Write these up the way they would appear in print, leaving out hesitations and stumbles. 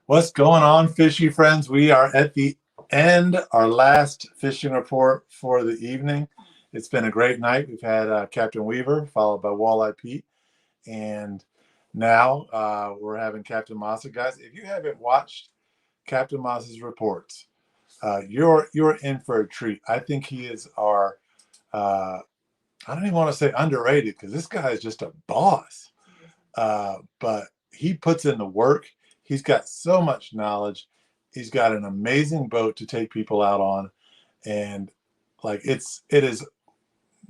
What's going on, fishy friends? We are at the end, our last fishing report for the evening. It's been a great night. We've had Captain Weaver, followed by Walleye Pete, and now we're having Captain Massa. Guys, if you haven't watched Captain Massa's reports, you're in for a treat. I think he is our, I don't even want to say underrated, because this guy is just a boss. But he puts in the work. He's got so much knowledge. He's got an amazing boat to take people out on. And like it is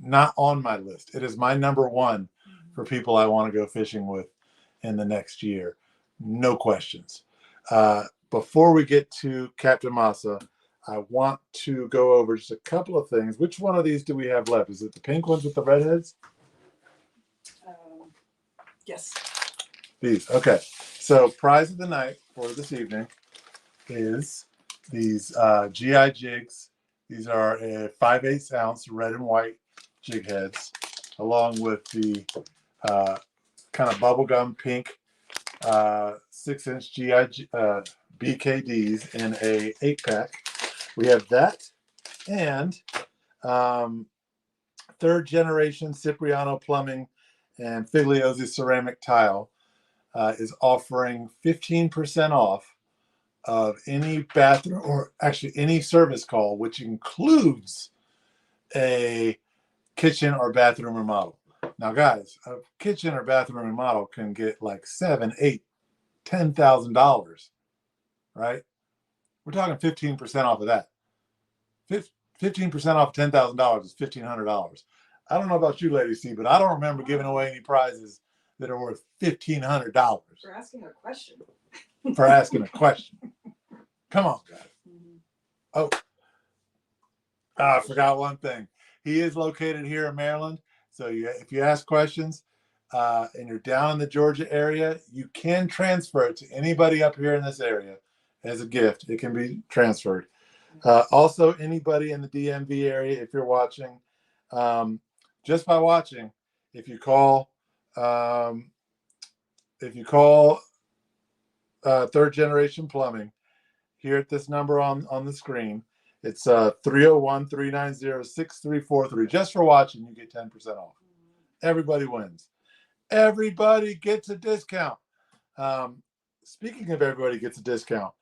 not on my list. It is my number one for people I want to go fishing with in the next year. No questions. Before we get to Captain Massa, I want to go over just a couple of things. Which one of these do we have left? Is it the pink ones with the red heads? Yes. These. Okay. So prize of the night for this evening is these GI jigs. These are a 5/8 ounce red and white jig heads, along with the kind of bubblegum pink 6-inch GI BKDs in a 8-pack. We have that, and third generation Cipriano plumbing and Figliozzi ceramic tile is offering 15% off of any bathroom, or actually any service call, which includes a kitchen or bathroom remodel. Now, guys, a kitchen or bathroom remodel can get like $7,000, $8,000, $10,000, right? We're talking 15% off of that. 15% off $10,000 is $1,500. I don't know about you, Lady C, but I don't remember giving away any prizes that are worth $1,500. For asking a question. For asking a question. Come on, guys. Oh, I forgot one thing. He is located here in Maryland. So if you ask questions and you're down in the Georgia area, you can transfer it to anybody up here in this area as a gift. It can be transferred. Also, anybody in the DMV area, if you're watching, just by watching, if you call third generation plumbing here at this number on the screen, it's 301-390-6343. Just for watching, you get 10% off. Everybody wins. Everybody gets a discount. Speaking of everybody gets a discount,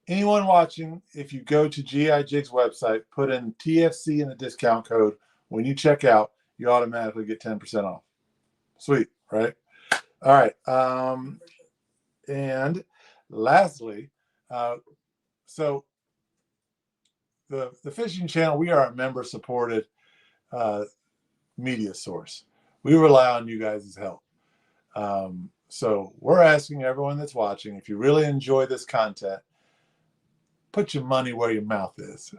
anyone watching, if you go to GI Jig's website, put in TFC in the discount code, when you check out, you automatically get 10% off. Sweet, right? All right. And lastly, so the Fishing Channel, we are a member-supported media source. We rely on you guys' help. So we're asking everyone that's watching, if you really enjoy this content, put your money where your mouth is.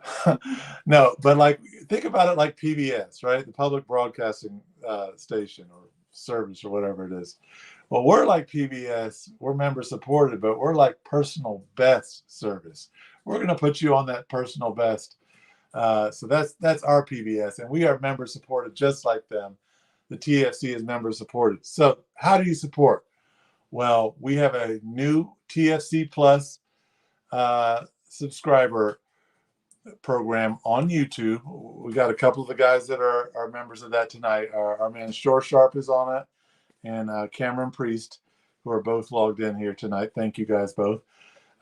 No, but like, think about it like PBS, right? The public broadcasting station or service or whatever it is. Well, we're like PBS. We're member supported, but we're like personal best service. We're going to put you on that personal best. So that's our PBS, and we are member supported just like them. The TFC is member supported. So how do you support? Well, we have a new TFC Plus subscriber program on YouTube. We got a couple of the guys that are members of that tonight. Our man Shore Sharp is on it, and Cameron Priest, who are both logged in here tonight. Thank you guys both.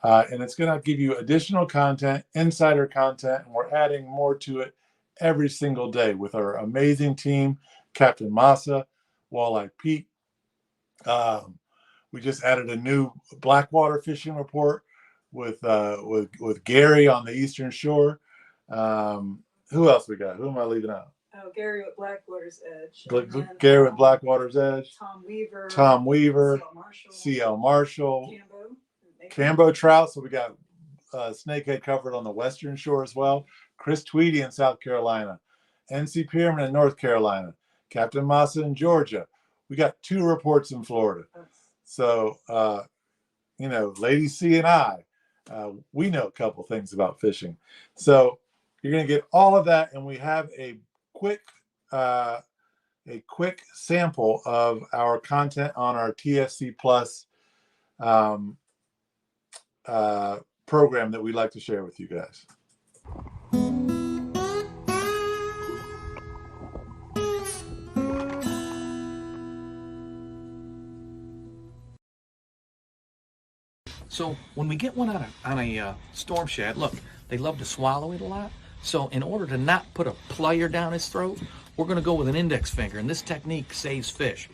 And it's going to give you additional content, insider content, and we're adding more to it every single day with our amazing team, Captain Massa, Walleye Pete. We just added a new Blackwater fishing report with Gary on the Eastern Shore. Who else we got? Who am I leaving out? Oh, Gary with Blackwater's Edge. Gary with Blackwater's Edge. Tom Weaver. CL Marshall. Cambo Trout. So we got snakehead covered on the Western Shore as well. Chris Tweedy in South Carolina, NC Pierman in North Carolina, Captain Massa in Georgia. We got 2 reports in Florida. So, Lady C and I, we know a couple things about fishing. So you're going to get all of that, and we have a quick sample of our content on our TFC Plus program that we'd like to share with you guys. So when we get one on a storm shad, look, they love to swallow it a lot. So in order to not put a plier down his throat, we're going to go with an index finger, and this technique saves fish.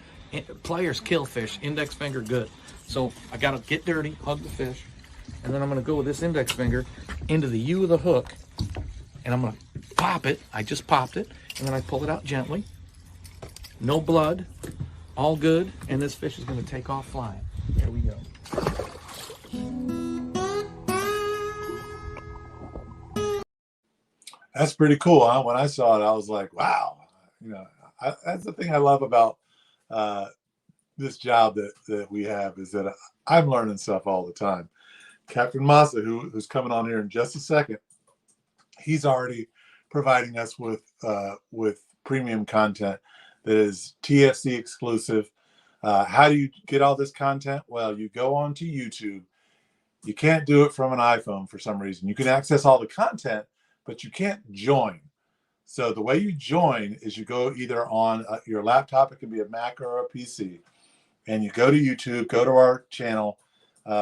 Pliers kill fish, index finger good. So I got to get dirty, hug the fish, and then I'm going to go with this index finger into the U of the hook, and I'm going to pop it. I just popped it, and then I pull it out gently. No blood, all good, and this fish is going to take off flying. There we go. That's pretty cool, huh? When I saw it, I was like, wow. That's the thing I love about this job that we have, is that I'm learning stuff all the time. Captain Massa, who's coming on here in just a second, he's already providing us with premium content that is TFC exclusive. How do you get all this content? Well, you go onto YouTube. You can't do it from an iPhone for some reason. You can access all the content, but you can't join. So the way you join is you go either on your laptop, it can be a Mac or a PC, and you go to YouTube, go to our channel,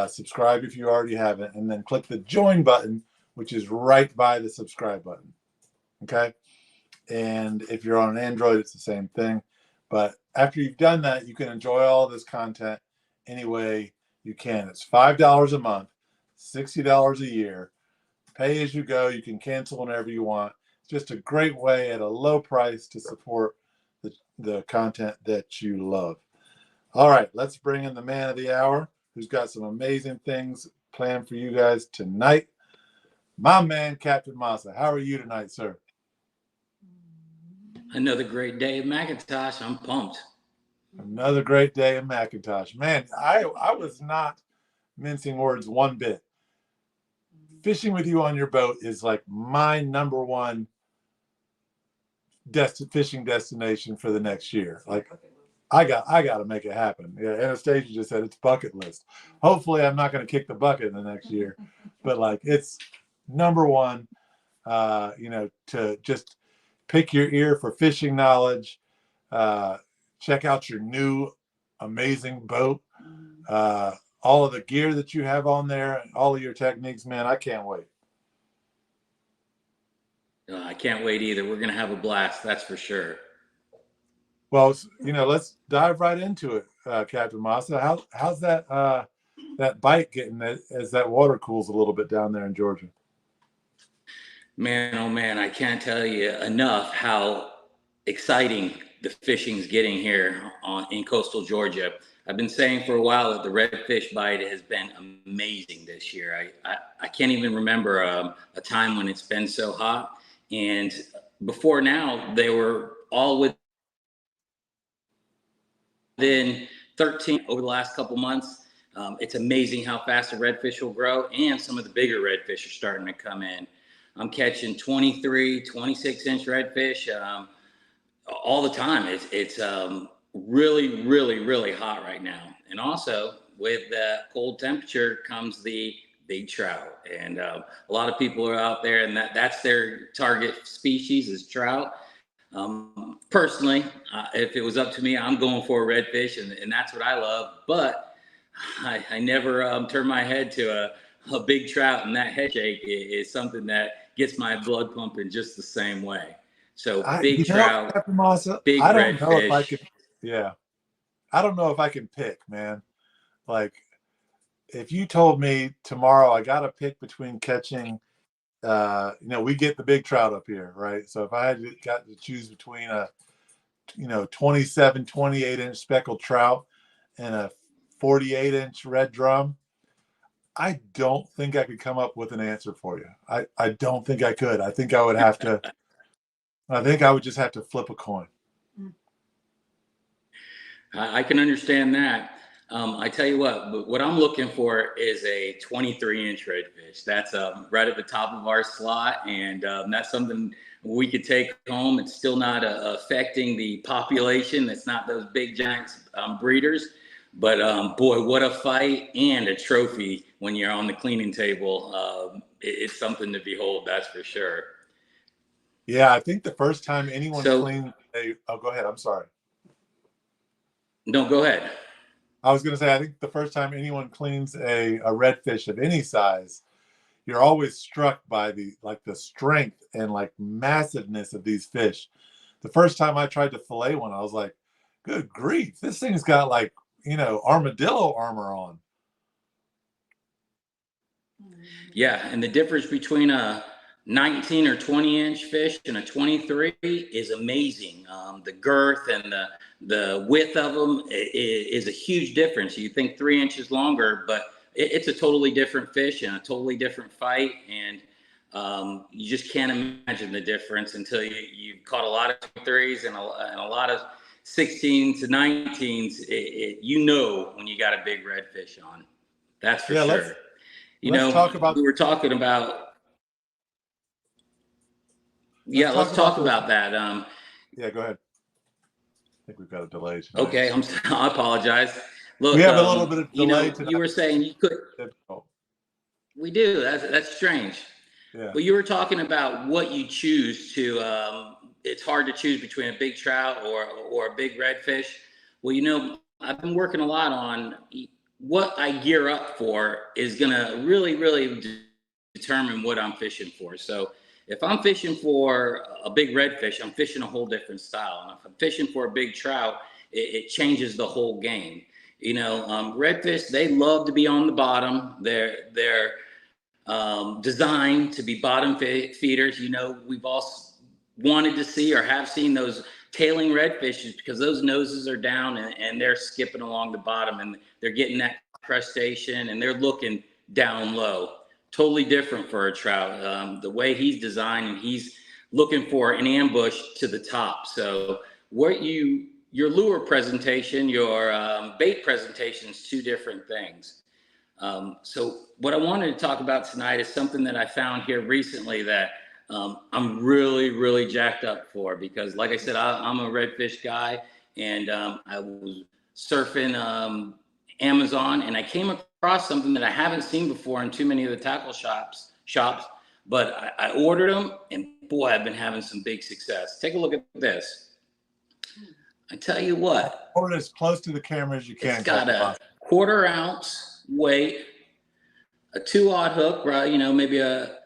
subscribe if you already haven't, and then click the join button, which is right by the subscribe button. Okay. And if you're on an Android, it's the same thing. But after you've done that, you can enjoy all this content any way you can. It's $5 a month, $60 a year. Pay as you go. You can cancel whenever you want. It's just a great way at a low price to support the content that you love. All right, let's bring in the man of the hour, who's got some amazing things planned for you guys tonight. My man, Captain Massa. How are you tonight, sir? Another great day at Macintosh. I'm pumped. Another great day in Macintosh. Man, I was not mincing words one bit. Fishing with you on your boat is like my number one fishing destination for the next year. Like, I got to make it happen. Yeah, Anastasia just said it's bucket list. Hopefully, I'm not going to kick the bucket in the next year, but like, it's number one. To just pick your ear for fishing knowledge. Check out your new amazing boat. All of the gear that you have on there, and all of your techniques, man, I can't wait. I can't wait either. We're going to have a blast, that's for sure. Well, let's dive right into it, Captain Massa. How's that bite getting as that water cools a little bit down there in Georgia? Man, oh man, I can't tell you enough how exciting the fishing's getting here in coastal Georgia. I've been saying for a while that the redfish bite has been amazing this year. I can't even remember a time when it's been so hot. And before now, they were all within 13 over the last couple months. It's amazing how fast the redfish will grow, and some of the bigger redfish are starting to come in. I'm catching 23, 26-inch redfish all the time. It's really, really, really hot right now. And also, with the cold temperature comes the big trout. And a lot of people are out there, and that's their target species is trout. Personally, if it was up to me, I'm going for a redfish, and that's what I love. But I never turn my head to a big trout, and that head shake is something that gets my blood pumping just the same way. So big trout, Massa, big I don't know if I redfish. can. Yeah, I don't know if I can pick, man. Like, if you told me tomorrow I got to pick between catching, we get the big trout up here, right? So if I got to choose between a, 27, 28-inch speckled trout and a 48-inch red drum, I don't think I could come up with an answer for you. I don't think I could. I think I would have to. I think I would just have to flip a coin. I can understand that. I tell you what I'm looking for is a 23-inch redfish. That's right at the top of our slot, and that's something we could take home. It's still not affecting the population. It's not those big giant breeders, but boy, what a fight and a trophy when you're on the cleaning table. It's something to behold, that's for sure. Yeah, I think the first time anyone So, cleaned a. Oh, go ahead. I'm sorry. no, go ahead. I was going to say, I think the first time anyone cleans a redfish of any size, you're always struck by the strength and like massiveness of these fish. The first time I tried to fillet one, I was like, good grief, this thing's got like, armadillo armor on. Yeah, and the difference between a 19 or 20-inch fish and a 23 is amazing. The girth and the width of them is a huge difference. You think 3 inches longer, but it's a totally different fish and a totally different fight. And you just can't imagine the difference until you've caught a lot of 23s and a lot of 16s to 19s. When you got a big redfish on. That's for sure. Let's talk about. We were talking about. Let's talk about that. Yeah, go ahead. I think we've got a delay tonight. Okay, I apologize. Look, we have a little bit of delay tonight. You were saying you could. We do. That's strange. Yeah. But you were talking about what you choose to. It's hard to choose between a big trout or a big redfish. Well, I've been working a lot on what I gear up for is going to really, really determine what I'm fishing for. So if I'm fishing for a big redfish, I'm fishing a whole different style. And if I'm fishing for a big trout, it changes the whole game. Redfish, they love to be on the bottom. They're designed to be bottom feeders. We've all wanted to see or have seen those tailing redfishes because those noses are down and they're skipping along the bottom and they're getting that crustacean and they're looking down low. Totally different for a trout. The way he's designed, and he's looking for an ambush to the top. So your lure presentation, your bait presentation is two different things. So what I wanted to talk about tonight is something that I found here recently that I'm really, really jacked up for, because like I said, I'm a redfish guy, and I was surfing Amazon, and I came across something that I haven't seen before in too many of the tackle shops, but I ordered them, and boy, I've been having some big success. Take a look at this. I tell you what. Hold it as close to the camera as you can. It's got a 1/4 ounce weight, a 2/0 hook, right? Maybe a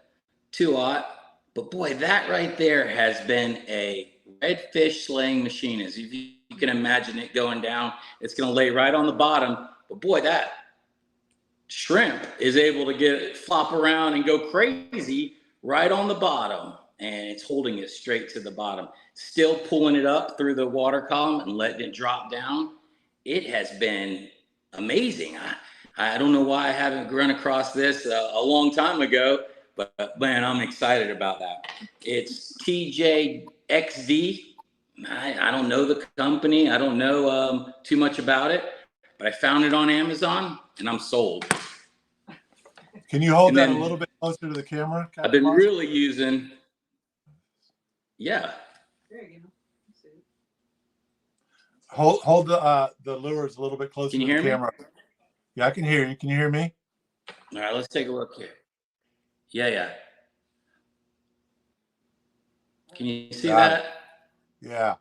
2/0. But boy, that right there has been a redfish slaying machine. As if you can imagine it going down, it's going to lay right on the bottom. But boy, that shrimp is able to flop around and go crazy right on the bottom. And it's holding it straight to the bottom. Still pulling it up through the water column and letting it drop down. It has been amazing. I don't know why I haven't run across this a long time ago. But man, I'm excited about that. It's TJXD. I don't know the company. I don't know too much about it, but I found it on Amazon and I'm sold. Can you hold that a little bit closer to the camera? I've been really using. Yeah. There you go. Hold the lures a little bit closer to the camera. Me? Yeah, I can hear you. Can you hear me? All right, let's take a look here. Yeah. Can you see that? Yeah.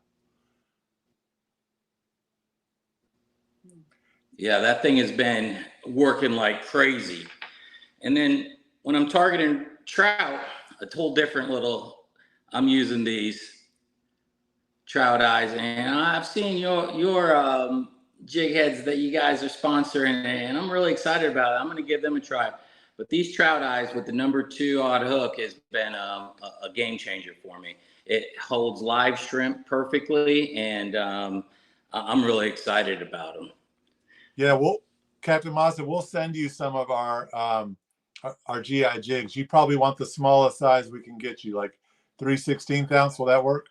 Yeah, that thing has been working like crazy. And then when I'm targeting trout, a whole different I'm using these trout eyes, and I've seen your jig heads that you guys are sponsoring, and I'm really excited about it. I'm going to give them a try. But these trout eyes with the number 2/0 hook has been a game changer for me. It holds live shrimp perfectly, and I'm really excited about them. Yeah, Captain Massa, we'll send you some of our GI jigs. You probably want the smallest size we can get you, like 3/16 ounce. Will that work?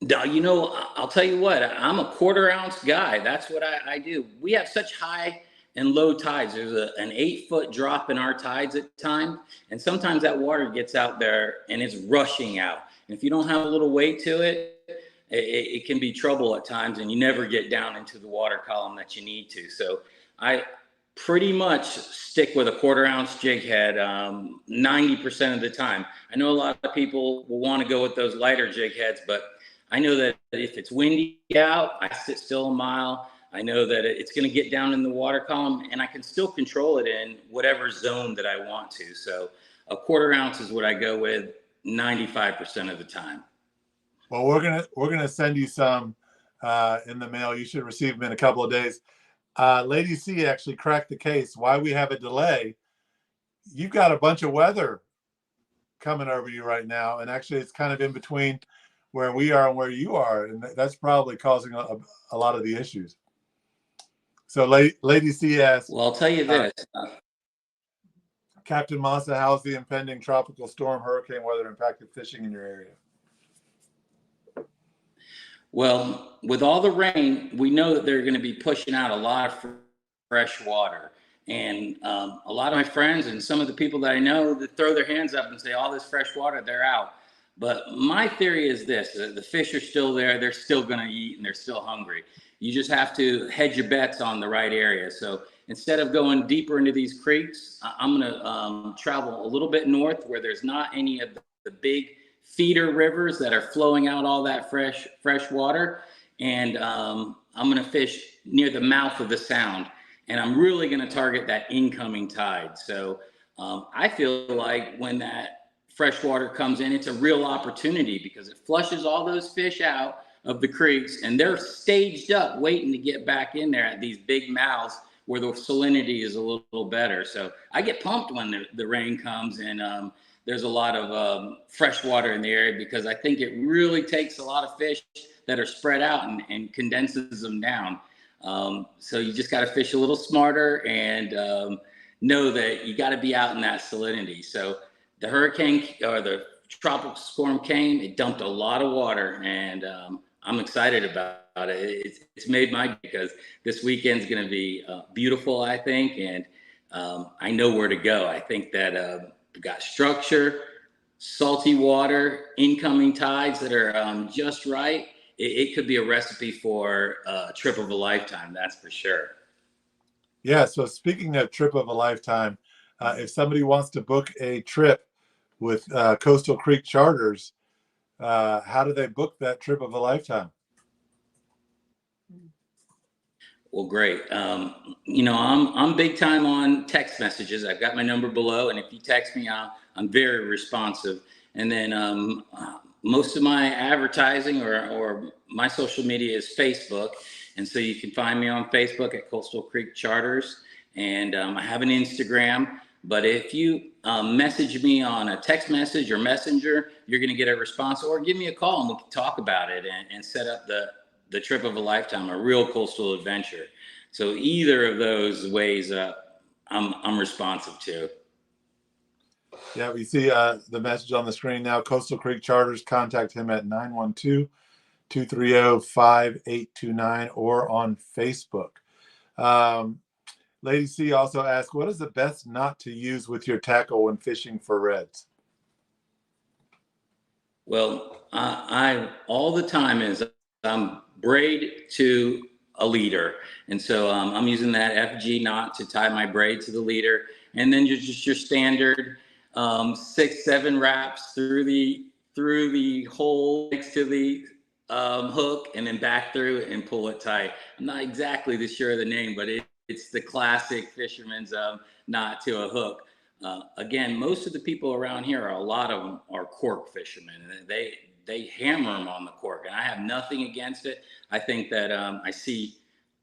Now, you know, I'll tell you what, I'm a quarter ounce guy. That's what I do. We have such high and low tides. There's an 8-foot drop in our tides at times. And sometimes that water gets out there and it's rushing out. And if you don't have a little weight to it can be trouble at times, and you never get down into the water column that you need to. So I pretty much stick with a quarter ounce jig head 90% of the time. I know a lot of people will want to go with those lighter jig heads, but I know that if it's windy out, I sit still a mile. I know that it's going to get down in the water column, and I can still control it in whatever zone that I want to. So a quarter ounce is what I go with 95% of the time. Well, we're gonna send you some in the mail. You should receive them in a couple of days. Lady C actually cracked the case. Why we have a delay? You've got a bunch of weather coming over you right now, and actually it's kind of in between where we are and where you are, and that's probably causing a lot of the issues. So Lady C asks, well, I'll tell you this. Captain Massa, how's the impending tropical storm hurricane weather impacted fishing in your area? Well, with all the rain, we know that they're going to be pushing out a lot of fresh water. And a lot of my friends and some of the people that I know that throw their hands up and say, all this fresh water, they're out. But my theory is this: the fish are still there. They're still going to eat, and they're still hungry. You just have to hedge your bets on the right area. So instead of going deeper into these creeks, I'm going to travel a little bit north where there's not any of the big feeder rivers that are flowing out all that fresh water. And I'm going to fish near the mouth of the sound. And I'm really going to target that incoming tide. So I feel like when that fresh water comes in, it's a real opportunity because it flushes all those fish out of the creeks, and they're staged up waiting to get back in there at these big mouths where the salinity is a little better. So I get pumped when the rain comes and there's a lot of fresh water in the area, because I think it really takes a lot of fish that are spread out and condenses them down. So you just got to fish a little smarter and know that you got to be out in that salinity. So the hurricane or the tropical storm came, it dumped a lot of water, and I'm excited about it. It's made my day, because this weekend's going to be beautiful, I think, and I know where to go. I think that we've got structure, salty water, incoming tides that are just right. It could be a recipe for a trip of a lifetime, that's for sure. Yeah, so speaking of trip of a lifetime, if somebody wants to book a trip with Coastal Creek Charters, how do they book that trip of a lifetime? Well, great. You know, I'm big time on text messages. I've got my number below, and if you text me, I'm very responsive. And then most of my advertising or my social media is Facebook, and so you can find me on Facebook at Coastal Creek Charters, and I have an Instagram. But if you message me on a text message or messenger, you're going to get a response, or give me a call and we can talk about it and set up the trip of a lifetime, a real coastal adventure. So either of those ways, I'm responsive to. Yeah, we see the message on the screen now. Coastal Creek Charters, contact him at 912-230-5829 or on Facebook. Lady C also asked, what is the best knot to use with your tackle when fishing for reds? Well, I all the time is braid to a leader. And so I'm using that FG knot to tie my braid to the leader. And then just your standard 6-7 wraps through the hole next to the hook, and then back through and pull it tight. I'm not exactly sure of the name, but it's the classic fisherman's knot to a hook. Again, most of the people around here, a lot of them are cork fishermen. They hammer them on the cork, and I have nothing against it. I think that I see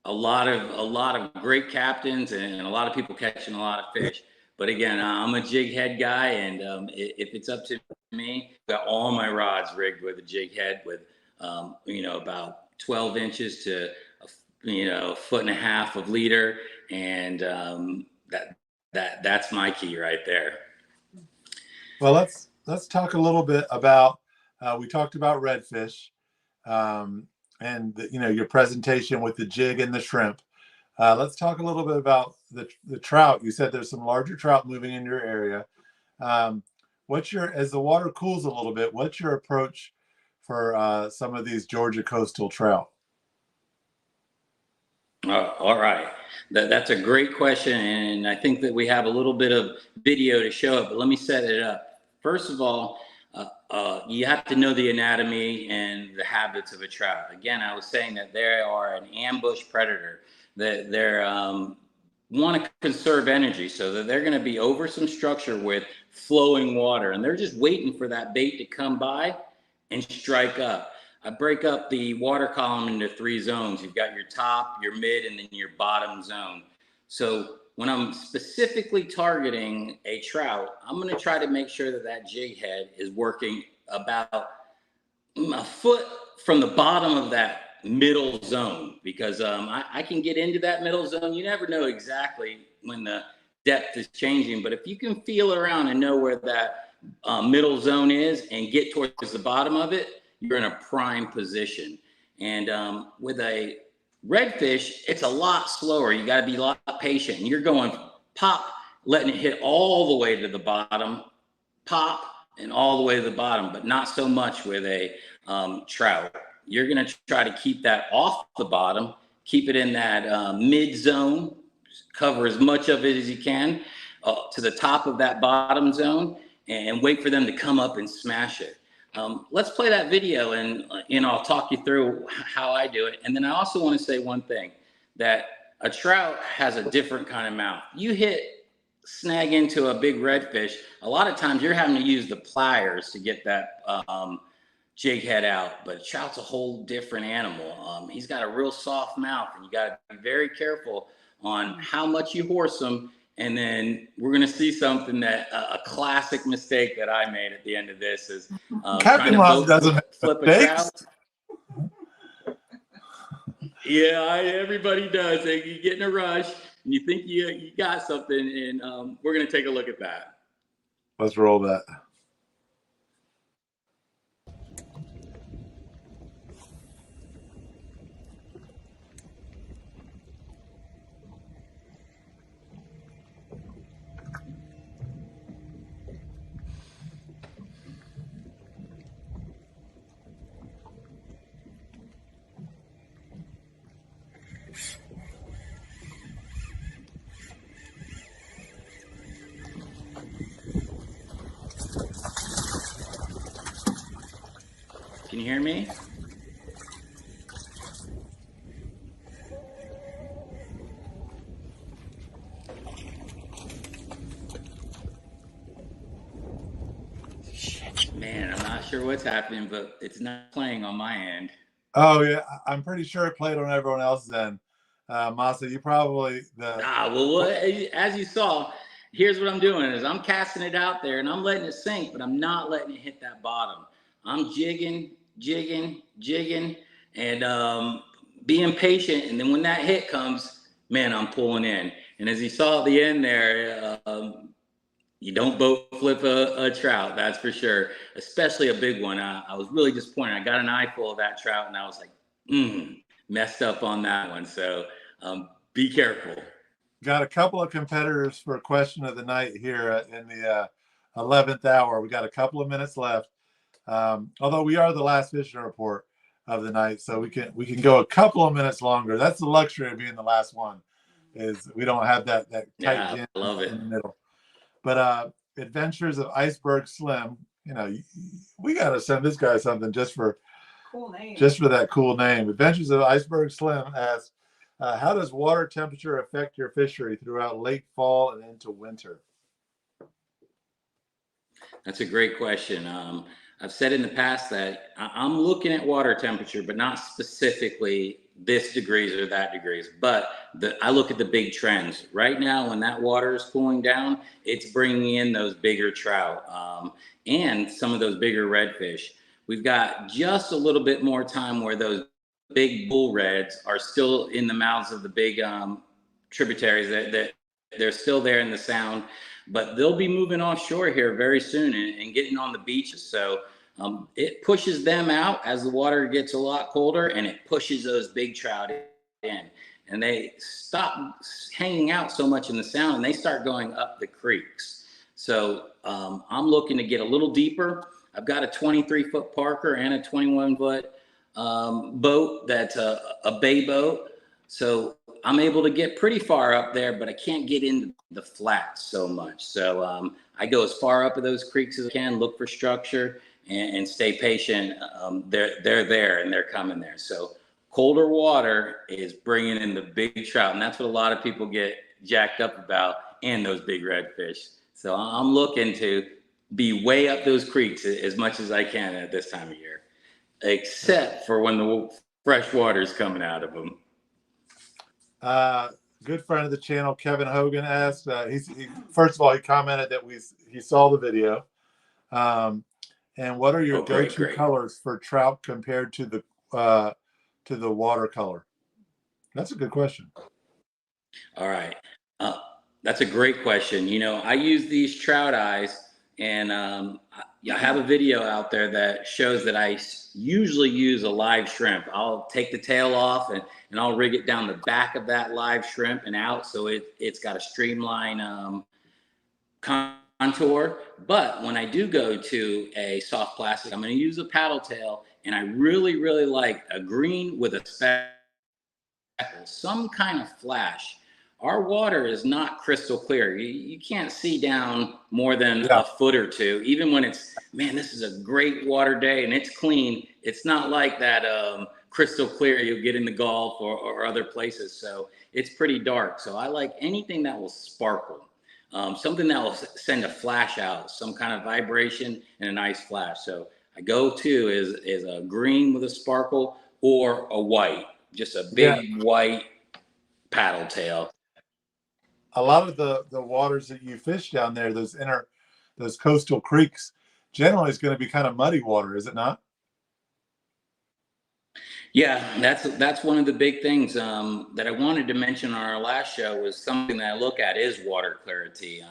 a lot of great captains and a lot of people catching a lot of fish. But again, I'm a jig head guy, and if it's up to me, I've got all my rods rigged with a jig head with, you know, about 12 inches to foot and a half of leader, and that's my key right there. Well, let's talk a little bit about. We talked about redfish, and your presentation with the jig and the shrimp. Let's talk a little bit about the trout. You said there's some larger trout moving in your area. As the water cools a little bit, what's your approach for some of these Georgia coastal trout? All right. That's a great question. And I think that we have a little bit of video to show it, but let me set it up. First of all, you have to know the anatomy and the habits of a trout. Again, I was saying that they are an ambush predator, that they're want to conserve energy, so that they're going to be over some structure with flowing water, and they're just waiting for that bait to come by and strike up. I break up the water column into 3 zones. You've got your top, your mid, and then your bottom zone. So when I'm specifically targeting a trout, I'm going to try to make sure that that jig head is working about a foot from the bottom of that middle zone, because I can get into that middle zone. You never know exactly when the depth is changing, but if you can feel around and know where that middle zone is and get towards the bottom of it, you're in a prime position. And with a redfish, it's a lot slower. You got to be a lot patient. And you're going pop, letting it hit all the way to the bottom, pop, and all the way to the bottom, but not so much with a trout. You're going to try to keep that off the bottom, keep it in that mid zone, cover as much of it as you can to the top of that bottom zone, and wait for them to come up and smash it. Let's play that video, and I'll talk you through how I do it. And then I also want to say one thing, that a trout has a different kind of mouth. You snag into a big redfish, a lot of times you're having to use the pliers to get that jig head out, but a trout's a whole different animal. He's got a real soft mouth, and you got to be very careful on how much you horse him. And then we're going to see something that a classic mistake that I made at the end of this is Captain Massa doesn't flip a trout. Yeah, everybody does. You get in a rush and you think you got something, and we're going to take a look at that. Let's roll that. Can you hear me? Man, I'm not sure what's happening, but it's not playing on my end. Oh yeah, I'm pretty sure it played on everyone else's end. Massa, you probably well, as you saw, here's what I'm doing is I'm casting it out there and I'm letting it sink, but I'm not letting it hit that bottom. I'm jigging, and being patient. And then when that hit comes, man, I'm pulling in. And as you saw at the end there, you don't boat flip a trout, that's for sure, especially a big one. I was really disappointed. I got an eyeful of that trout, and I was like, messed up on that one. So be careful. Got a couple of competitors for question of the night here in the 11th hour. We got a couple of minutes left. Although we are the last fishing report of the night, so we can go a couple of minutes longer. That's the luxury of being the last one, is we don't have that tight jam I love it in the middle. But Adventures of Iceberg Slim, we got to send this guy something just for that cool name. Adventures of Iceberg Slim asks, how does water temperature affect your fishery throughout late fall and into winter? That's a great question. I've said in the past that I'm looking at water temperature, but not specifically this degrees or that degrees, but I look at the big trends. Right now, when that water is cooling down, it's bringing in those bigger trout and some of those bigger redfish. We've got just a little bit more time where those big bull reds are still in the mouths of the big tributaries that they're still there in the sound, but they'll be moving offshore here very soon and getting on the beaches. So it pushes them out as the water gets a lot colder, and it pushes those big trout in, and they stop hanging out so much in the sound and they start going up the creeks. So I'm looking to get a little deeper. I've got a 23-foot Parker and a 21-foot boat that's a bay boat. So I'm able to get pretty far up there, but I can't get into the flats so much. So I go as far up of those creeks as I can, look for structure, and stay patient. They're there and they're coming there. So colder water is bringing in the big trout, and that's what a lot of people get jacked up about, and those big redfish. So I'm looking to be way up those creeks as much as I can at this time of year, except for when the fresh water is coming out of them. Good friend of the channel, Kevin Hogan, asked. First of all, he commented that he saw the video. And what are your go-to colors for trout compared to the watercolor? That's a good question. All right. That's a great question. You know, I use these trout eyes, and I have a video out there that shows that I usually use a live shrimp. I'll take the tail off and I'll rig it down the back of that live shrimp and out, so it's got a streamline contour. But when I do go to a soft plastic, I'm going to use a paddle tail, and I really, really like a green with a speckle, some kind of flash. Our water is not crystal clear. You can't see down more than a foot or two, even when it's, man, this is a great water day and it's clean. It's not like that crystal clear you'll get in the Gulf or other places. So it's pretty dark. So I like anything that will sparkle, something that will send a flash out, some kind of vibration and a nice flash. So I go to is a green with a sparkle, or a white, just a big white paddle tail. A lot of the waters that you fish down there, those coastal creeks, generally is going to be kind of muddy water, is it not? Yeah, that's one of the big things that I wanted to mention on our last show. Was something that I look at is water clarity.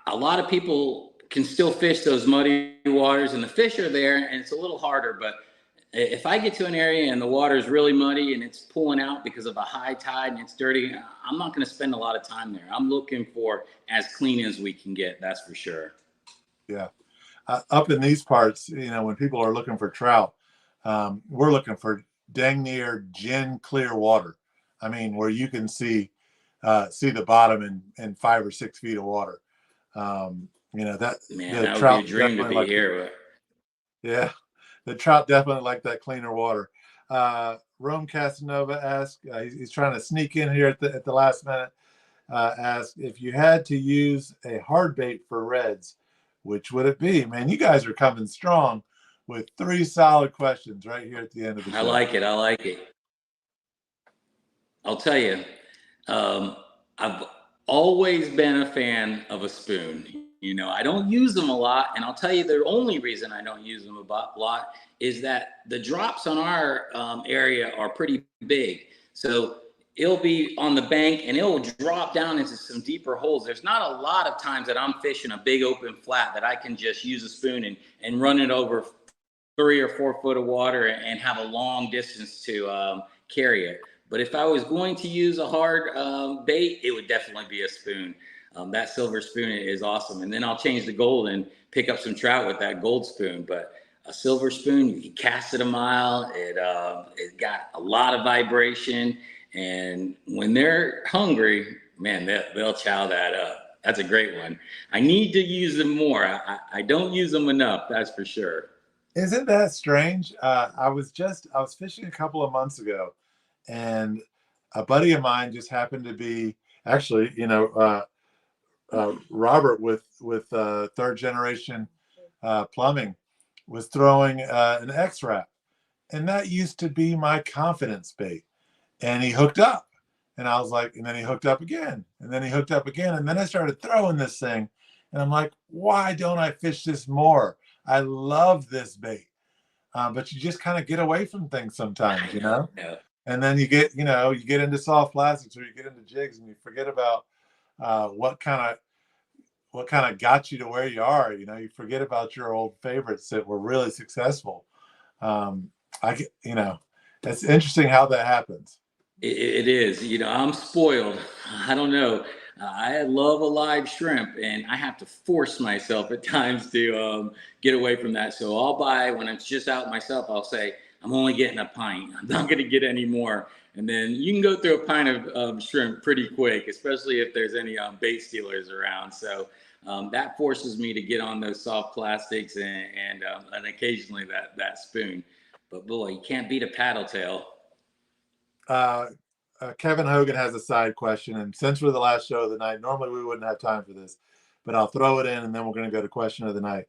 A lot of people can still fish those muddy waters, and the fish are there, and it's a little harder. But if I get to an area and the water is really muddy and it's pulling out because of a high tide and it's dirty, I'm not going to spend a lot of time there. I'm looking for as clean as we can get, that's for sure. Yeah. Up in these parts, you know, when people are looking for trout, we're looking for dang near gin clear water. I mean, where you can see the bottom in 5 or 6 feet of water. You know, that would be a dream to be here. Yeah. The trout definitely like that cleaner water. Rome Casanova asked, he's trying to sneak in here at the last minute, asked, if you had to use a hard bait for reds, which would it be? Man, you guys are coming strong with 3 solid questions right here at the end of the show. I like it. I'll tell you, I've always been a fan of a spoon. You know, I don't use them a lot, and I'll tell you the only reason I don't use them a lot is that the drops on our area are pretty big. So it'll be on the bank and it'll drop down into some deeper holes. There's not a lot of times that I'm fishing a big open flat that I can just use a spoon and run it over 3 or 4 foot of water and have a long distance to carry it. But if I was going to use a hard bait, it would definitely be a spoon. That silver spoon is awesome. And then I'll change the gold and pick up some trout with that gold spoon. But a silver spoon, you can cast it a mile. It got a lot of vibration. And when they're hungry, man, they'll chow that up. That's a great one. I need to use them more. I don't use them enough, that's for sure. Isn't that strange? I was fishing a couple of months ago, and a buddy of mine just happened to be actually, you know, Robert with third generation plumbing was throwing an X-Wrap, and that used to be my confidence bait. And he hooked up, and I was like, and then he hooked up again, and then he hooked up again, and then I started throwing this thing, and I'm like, why don't I fish this more? I love this bait. but you just kind of get away from things sometimes, I know. Yeah. and then you get into soft plastics or you get into jigs and you forget about what kind of got you to where you are. You forget about your old favorites that were really successful. I get, it's interesting how that happens. It is. I'm spoiled. I don't know. I love a live shrimp, and I have to force myself at times to get away from that. So I'll buy, when it's just out myself, I'll say, I'm only getting a pint. I'm not going to get any more. And then you can go through a pint of shrimp pretty quick, especially if there's any bait stealers around. So that forces me to get on those soft plastics and occasionally that spoon. But boy, you can't beat a paddle tail. Kevin Hogan has a side question, and since we're the last show of the night, normally we wouldn't have time for this, but I'll throw it in, and then we're going to go to question of the night.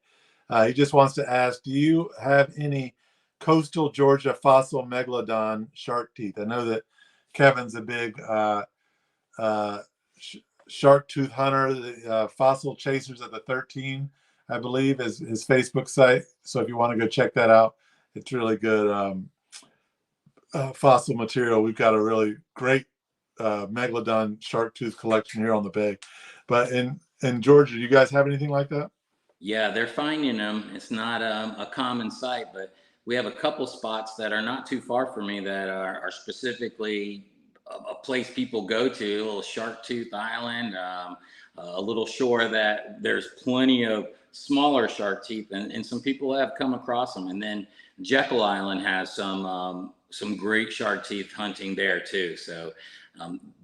He just wants to ask, do you have any coastal Georgia fossil megalodon shark teeth? I know that Kevin's a big shark tooth hunter. The Fossil Chasers at the 13, I believe, is his Facebook site. So if you want to go check that out, it's really good fossil material. We've got a really great megalodon shark tooth collection here on the bay. But in Georgia, do you guys have anything like that? Yeah, they're finding them. It's not a common sight, but we have a couple spots that are not too far from me that are specifically a place people go to, a little Shark Tooth Island, a little shore that there's plenty of smaller shark teeth, and some people have come across them. And then Jekyll Island has some great shark teeth hunting there too. So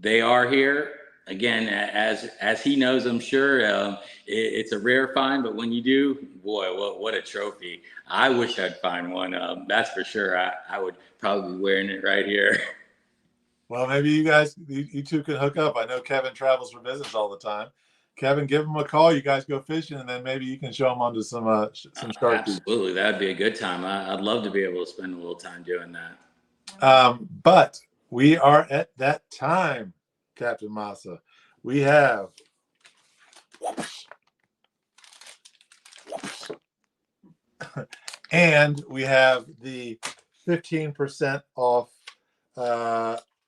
they are here. Again, as he knows, I'm sure it's a rare find, but when you do, boy, what a trophy. I wish I'd find one. That's for sure. I would probably be wearing it right here. Well, maybe you two can hook up. I know Kevin travels for business all the time. Kevin, give him a call. You guys go fishing, and then maybe you can show him onto some shark teeth. Absolutely. That'd be a good time. I'd love to be able to spend a little time doing that. But we are at that time, Captain Massa. We have and we have the 15% off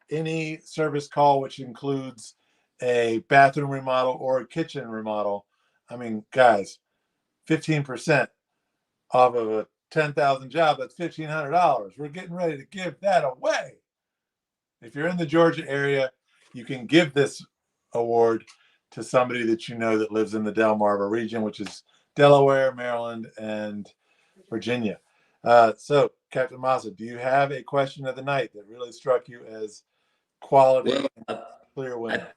any service call, which includes a bathroom remodel or a kitchen remodel. I mean, guys, 15% off of a 10,000 job, that's $1,500. We're getting ready to give that away. If you're in the Georgia area, you can give this award to somebody that you know that lives in the Delmarva region, which is Delaware, Maryland, and Virginia. So, Captain Massa, do you have a question of the night that really struck you as quality and clear winner?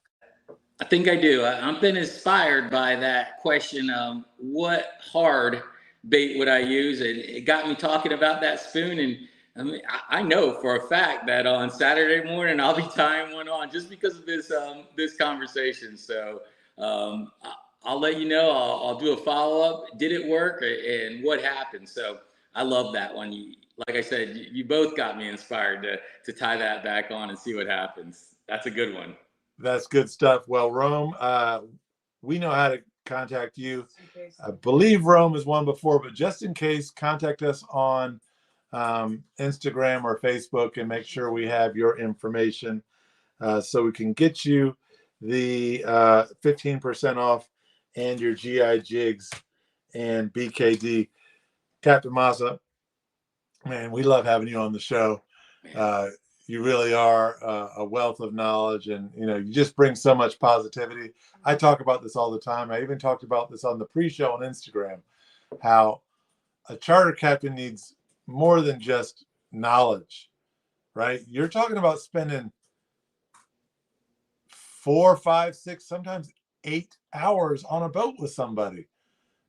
I think I do. I've been inspired by that question. What hard bait would I use? And it got me talking about that spoon. And I mean, I know for a fact that on Saturday morning I'll be tying one on just because of this conversation. So I'll let you know. I'll do a follow up. Did it work, and what happened? So I love that one. Like I said, you both got me inspired to tie that back on and see what happens. That's a good one. That's good stuff. Well, Rome, we know how to contact you. I believe Rome is one before, but just in case, contact us on Instagram or Facebook and make sure we have your information so we can get you the 15% off and your GI jigs and BKD. Captain Massa, man, we love having you on the show. You really are a wealth of knowledge, and you just bring so much positivity. I talk about this all the time. I even talked about this on the pre-show on Instagram, how a charter captain needs more than just knowledge, right? You're talking about spending 4, 5, 6, sometimes 8 hours on a boat with somebody.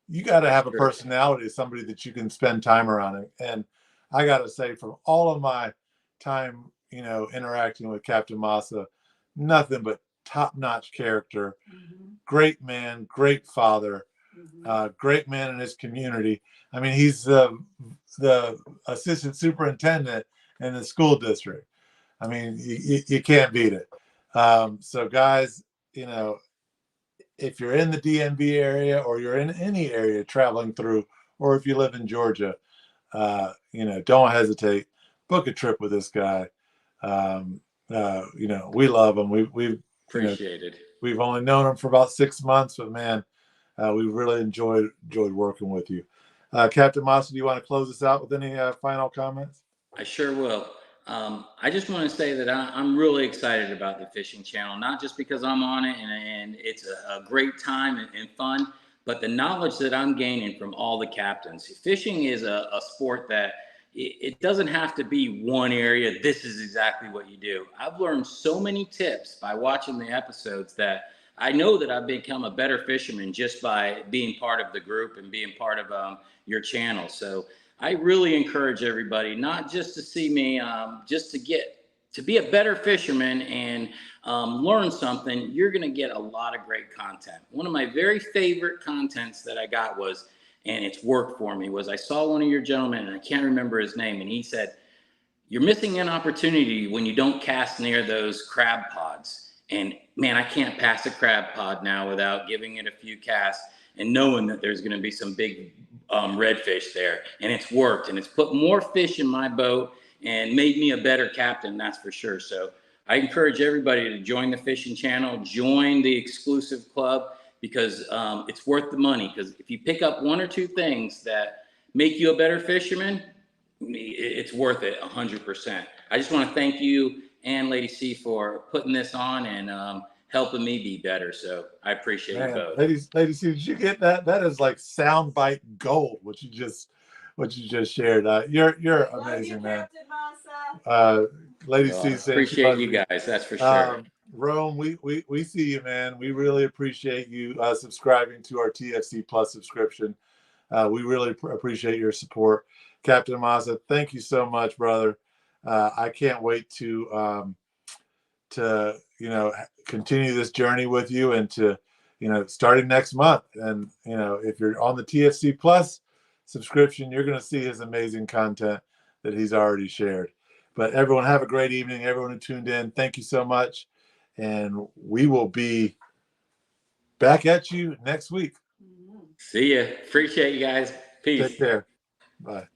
You got to have a personality, somebody that you can spend time around. And I got to say, from all of my time, interacting with Captain Massa, nothing but top-notch character, great man, great father, great man in his community. I mean, he's the assistant superintendent in the school district. I mean, you can't beat it. So guys, if you're in the DMV area or you're in any area traveling through, or if you live in Georgia, don't hesitate. Book a trip with this guy. We love him. We've Appreciate it. we've only known him for about 6 months, but man, we really enjoyed working with you. Captain Massa, do you want to close us out with any final comments? I sure will. I just want to say that I'm really excited about the fishing channel, not just because I'm on it and it's a great time and fun, but the knowledge that I'm gaining from all the captains. Fishing is a sport that it doesn't have to be one area. This is exactly what you do. I've learned so many tips by watching the episodes that I know that I've become a better fisherman just by being part of the group and being part of your channel. So I really encourage everybody, not just to see me, just to be a better fisherman and learn something. You're going to get a lot of great content. One of my very favorite contents that I got was, and it's worked for me, was I saw one of your gentlemen, and I can't remember his name, and he said, "You're missing an opportunity when you don't cast near those crab pods." And man, I can't pass a crab pod now without giving it a few casts and knowing that there's going to be some big redfish there. And it's worked, and it's put more fish in my boat and made me a better captain, that's for sure. So I encourage everybody to join the fishing channel, join the exclusive club, because it's worth the money. Because if you pick up one or two things that make you a better fisherman, it's worth it 100%. I just want to thank you and Lady C for putting this on and helping me be better. So I appreciate you both. Lady C, did you get that? That is like soundbite gold. What you just shared. You're amazing, man. Lady C said appreciate you guys. That's for sure. Rome, we see you, man. We really appreciate you subscribing to our TFC Plus subscription. We really appreciate your support. Captain Massa, thank you so much, brother. I can't wait to continue this journey with you and to starting next month. And if you're on the TFC Plus subscription, you're going to see his amazing content that he's already shared. But everyone, have a great evening. Everyone who tuned in, thank you so much. And we will be back at you next week. See ya. Appreciate you guys. Peace. Take care. Bye.